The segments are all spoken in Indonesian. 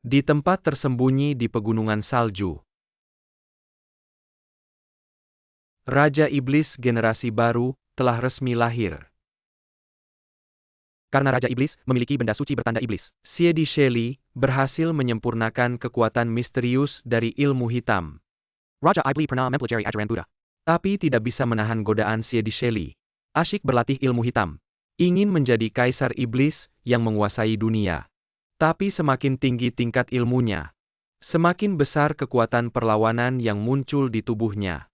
Di tempat tersembunyi di pegunungan salju, Raja Iblis generasi baru telah resmi lahir. Karena Raja Iblis memiliki benda suci bertanda iblis, Siedi Shelley berhasil menyempurnakan kekuatan misterius dari ilmu hitam. Raja Iblis pernah mempelajari ajaran Buddha, tapi tidak bisa menahan godaan Siedi Shelley. Asyik berlatih ilmu hitam. Ingin menjadi kaisar iblis yang menguasai dunia. Tapi semakin tinggi tingkat ilmunya, semakin besar kekuatan perlawanan yang muncul di tubuhnya.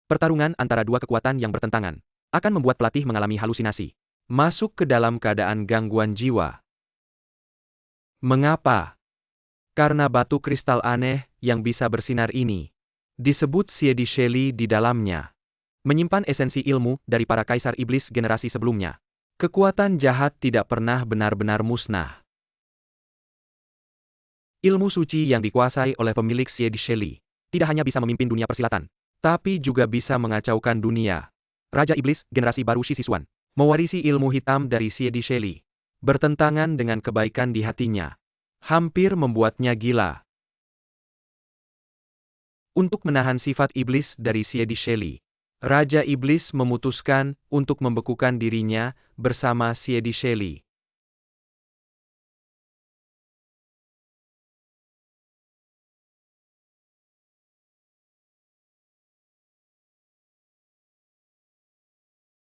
Pertarungan antara dua kekuatan yang bertentangan akan membuat pelatih mengalami halusinasi, masuk ke dalam keadaan gangguan jiwa. Mengapa? Karena batu kristal aneh yang bisa bersinar ini disebut Siedi Shelley di dalamnya. Menyimpan esensi ilmu dari para kaisar iblis generasi sebelumnya. Kekuatan jahat tidak pernah benar-benar musnah. Ilmu suci yang dikuasai oleh pemilik Siedi Shelley tidak hanya bisa memimpin dunia persilatan, tapi juga bisa mengacaukan dunia. Raja Iblis generasi baru Shi Siswan mewarisi ilmu hitam dari Siedi Shelley, bertentangan dengan kebaikan di hatinya, hampir membuatnya gila. Untuk menahan sifat iblis dari Siedi Shelley, Raja Iblis memutuskan untuk membekukan dirinya bersama Siedi Shelley.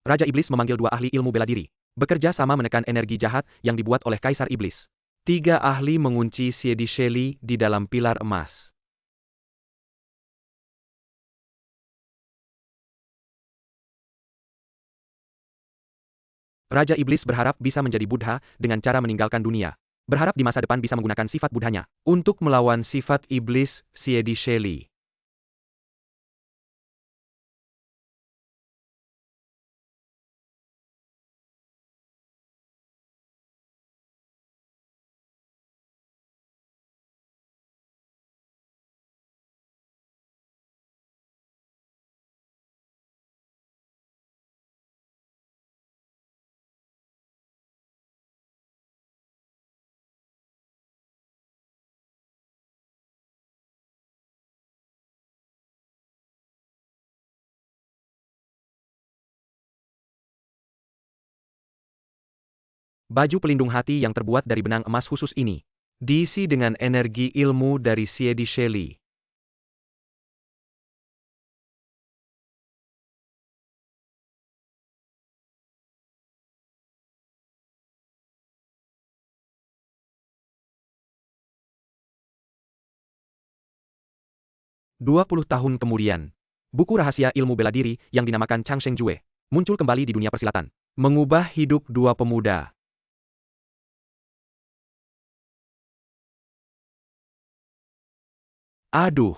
Raja Iblis memanggil dua ahli ilmu bela diri, bekerja sama menekan energi jahat yang dibuat oleh Kaisar Iblis. 3 ahli mengunci Siedi Shelley di dalam pilar emas. Raja Iblis berharap bisa menjadi Buddha dengan cara meninggalkan dunia. Berharap di masa depan bisa menggunakan sifat Buddhanya untuk melawan sifat iblis Siedi Shelley. Baju pelindung hati yang terbuat dari benang emas khusus ini diisi dengan energi ilmu dari Siedi Shelley. "20 tahun kemudian, buku rahasia ilmu bela diri yang dinamakan Changsheng Jue muncul kembali di dunia persilatan, mengubah hidup dua pemuda. Aduh,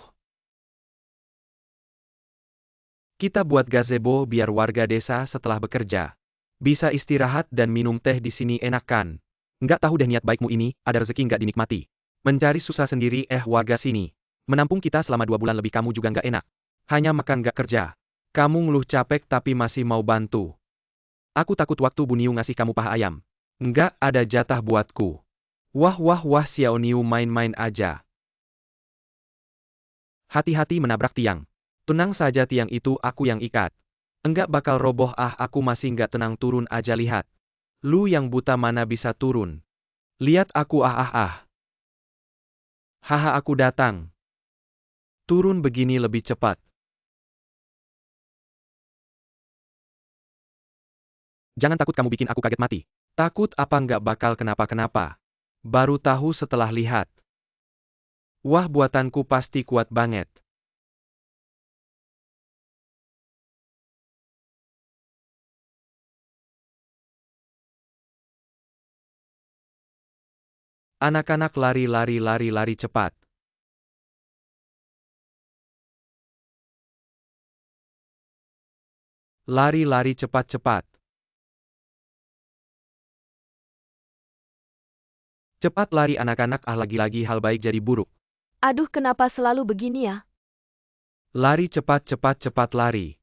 kita buat gazebo biar warga desa setelah bekerja bisa istirahat dan minum teh di sini enak kan? Nggak tahu deh niat baikmu ini, ada rezeki nggak dinikmati. Mencari susah sendiri warga sini. Menampung kita selama 2 bulan lebih kamu juga nggak enak. Hanya makan nggak kerja. Kamu ngeluh capek tapi masih mau bantu. Aku takut waktu Bu Niu ngasih kamu paha ayam. Nggak ada jatah buatku. Wah wah wah Xiao Niu main-main aja. Hati-hati menabrak tiang. Tenang saja tiang itu aku yang ikat. Enggak bakal roboh aku masih nggak tenang turun aja lihat. Lu yang buta mana bisa turun. Lihat aku Haha aku datang. Turun begini lebih cepat. Jangan takut kamu bikin aku kaget mati. Takut apa nggak bakal kenapa-kenapa. Baru tahu setelah lihat. Wah buatanku pasti kuat banget. Anak-anak lari cepat. Lari cepat-cepat. Cepat lari anak-anak lagi-lagi hal baik jadi buruk. Aduh, kenapa selalu begini ya? Lari cepat lari.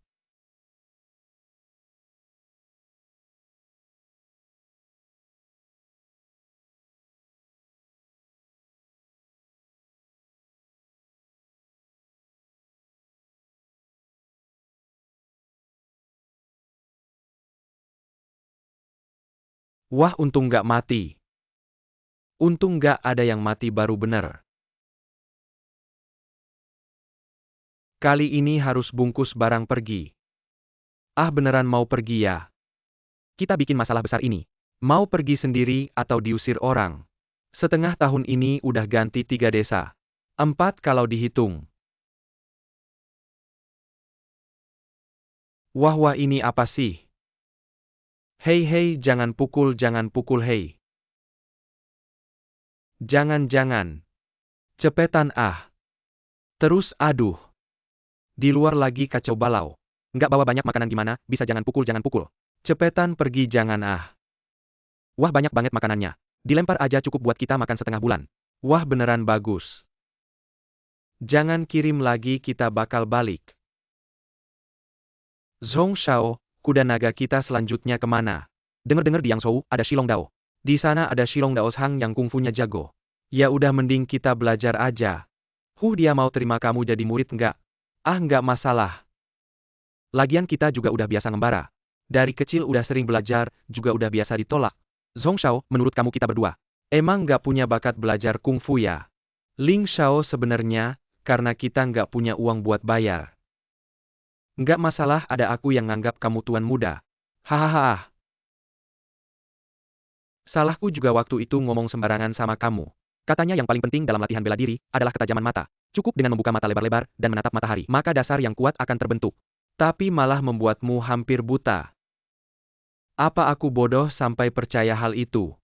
Wah, untung nggak mati. Untung nggak ada yang mati baru bener. Kali ini harus bungkus barang pergi. Ah, beneran mau pergi ya? Kita bikin masalah besar ini. Mau pergi sendiri atau diusir orang? Setengah tahun ini udah ganti 3 desa. 4 kalau dihitung. Wah, ini apa sih? Hei, jangan pukul hei. Jangan. Cepetan ah. Terus aduh. Di luar lagi kacau balau. Nggak bawa banyak makanan gimana, bisa jangan pukul. Cepetan pergi jangan ah. Wah, banyak banget makanannya. Dilempar aja cukup buat kita makan setengah bulan. Wah, beneran bagus. Jangan kirim lagi, kita bakal balik. Zhong Shao, kuda naga kita selanjutnya kemana? Dengar-dengar di Yangzhou ada Shilong Dao. Di sana ada Shilong Dao Hang yang kungfunya jago. Ya udah mending kita belajar aja. Dia mau terima kamu jadi murid nggak? Ah, nggak masalah. Lagian kita juga udah biasa ngembara. Dari kecil udah sering belajar, juga udah biasa ditolak. Zhong Shao, menurut kamu kita berdua, emang nggak punya bakat belajar kungfu ya? Ling Shao, sebenarnya, karena kita nggak punya uang buat bayar. Nggak masalah, ada aku yang nganggap kamu tuan muda. Hahaha. Salahku juga waktu itu ngomong sembarangan sama kamu. Katanya yang paling penting dalam latihan bela diri adalah ketajaman mata. Cukup dengan membuka mata lebar-lebar dan menatap matahari, maka dasar yang kuat akan terbentuk. Tapi malah membuatmu hampir buta. Apa aku bodoh sampai percaya hal itu?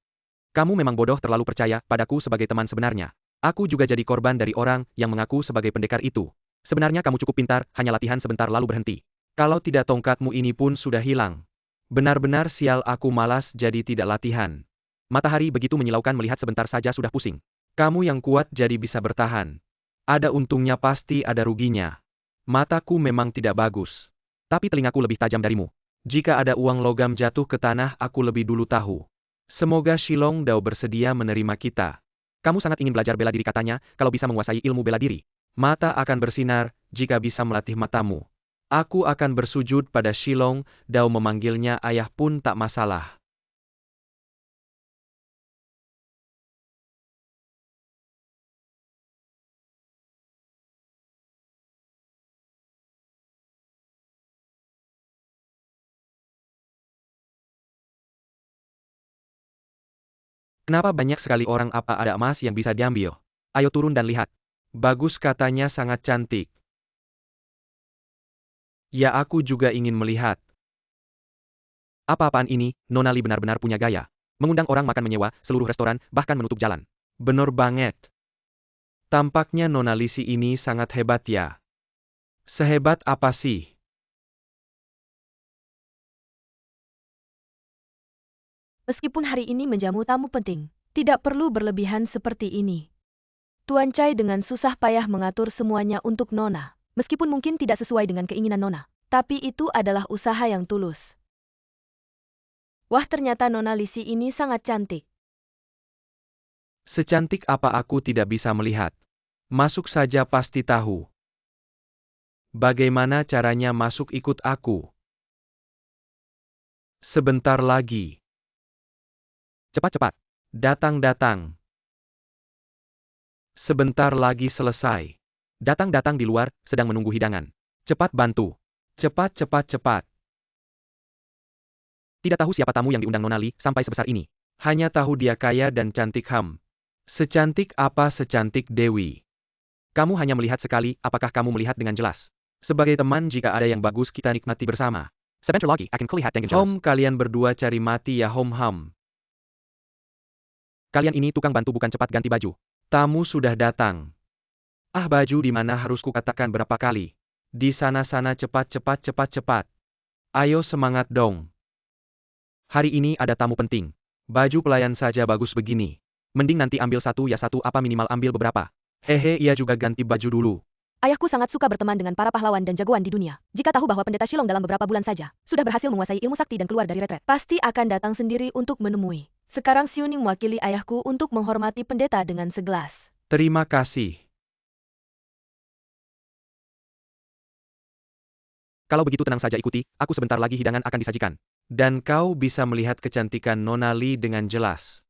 Kamu memang bodoh terlalu percaya padaku sebagai teman sebenarnya. Aku juga jadi korban dari orang yang mengaku sebagai pendekar itu. Sebenarnya kamu cukup pintar, hanya latihan sebentar lalu berhenti. Kalau tidak tongkatmu ini pun sudah hilang. Benar-benar sial, aku malas jadi tidak latihan. Matahari begitu menyilaukan, melihat sebentar saja sudah pusing. Kamu yang kuat jadi bisa bertahan. Ada untungnya pasti ada ruginya. Mataku memang tidak bagus. Tapi telingaku lebih tajam darimu. Jika ada uang logam jatuh ke tanah, aku lebih dulu tahu. Semoga Shilong Dao bersedia menerima kita. Kamu sangat ingin belajar bela diri katanya, kalau bisa menguasai ilmu bela diri. Mata akan bersinar, jika bisa melatih matamu. Aku akan bersujud pada Shilong Dao, memanggilnya ayah pun tak masalah. Kenapa banyak sekali orang, apa ada emas yang bisa diambil? Ayo turun dan lihat. Bagus, katanya sangat cantik. Ya, aku juga ingin melihat. Apa-apaan ini, Nona Li benar-benar punya gaya. Mengundang orang makan, menyewa seluruh restoran, bahkan menutup jalan. Bener banget. Tampaknya Nona Li si ini sangat hebat ya. Sehebat apa sih? Meskipun hari ini menjamu tamu penting, tidak perlu berlebihan seperti ini. Tuan Chai dengan susah payah mengatur semuanya untuk Nona. Meskipun mungkin tidak sesuai dengan keinginan Nona, tapi itu adalah usaha yang tulus. Wah, ternyata Nona Lisi ini sangat cantik. Secantik apa aku tidak bisa melihat? Masuk saja pasti tahu. Bagaimana caranya masuk, ikut aku. Sebentar lagi. Cepat-cepat. Datang. Sebentar lagi selesai. Datang di luar, sedang menunggu hidangan. Cepat bantu. Cepat. Tidak tahu siapa tamu yang diundang Nona Li sampai sebesar ini. Hanya tahu dia kaya dan cantik. Secantik apa? Secantik Dewi. Kamu hanya melihat sekali, apakah kamu melihat dengan jelas? Sebagai teman, jika ada yang bagus kita nikmati bersama. Sebentar lagi akan kulihat dengan jelas. Kalian berdua cari mati ya. Kalian ini tukang bantu bukan, cepat ganti baju. Tamu sudah datang. Ah, baju di mana, harus kukatakan berapa kali? Di sana, cepat. Ayo semangat dong. Hari ini ada tamu penting. Baju pelayan saja bagus begini. Mending nanti ambil satu ya satu, apa minimal ambil beberapa. Hehe, ia juga ganti baju dulu. Ayahku sangat suka berteman dengan para pahlawan dan jagoan di dunia. Jika tahu bahwa pendeta Shilong dalam beberapa bulan saja sudah berhasil menguasai ilmu sakti dan keluar dari retret, pasti akan datang sendiri untuk menemui. Sekarang Xiuning mewakili ayahku untuk menghormati pendeta dengan segelas. Terima kasih. Kalau begitu tenang saja, ikuti, aku sebentar lagi hidangan akan disajikan. Dan kau bisa melihat kecantikan Nona Li dengan jelas.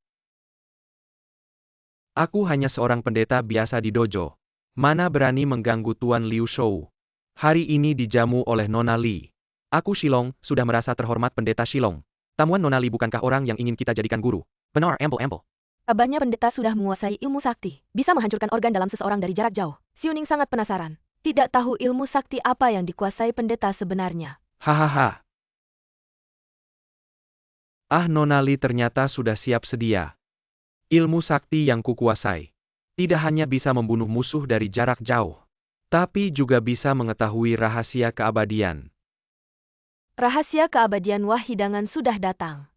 Aku hanya seorang pendeta biasa di dojo. Mana berani mengganggu Tuan Liu Shou. Hari ini dijamu oleh Nona Li. Aku Shilong, sudah merasa terhormat pendeta Shilong. Tamuan Nona Li bukankah orang yang ingin kita jadikan guru? Benar, empel-empel. Kabarnya pendeta sudah menguasai ilmu sakti, bisa menghancurkan organ dalam seseorang dari jarak jauh. Xiuning sangat penasaran. Tidak tahu ilmu sakti apa yang dikuasai pendeta sebenarnya. Hahaha. Ah, Nona Li ternyata sudah siap sedia. Ilmu sakti yang kukuasai tidak hanya bisa membunuh musuh dari jarak jauh, tapi juga bisa mengetahui rahasia keabadian. Rahasia keabadian Wah hidangan sudah datang.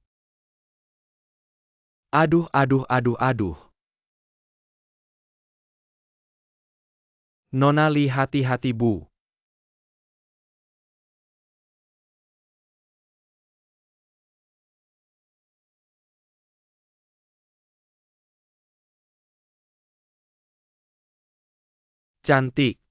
Aduh, aduh, aduh, aduh. Nona Li, hati-hati Bu. Cantik.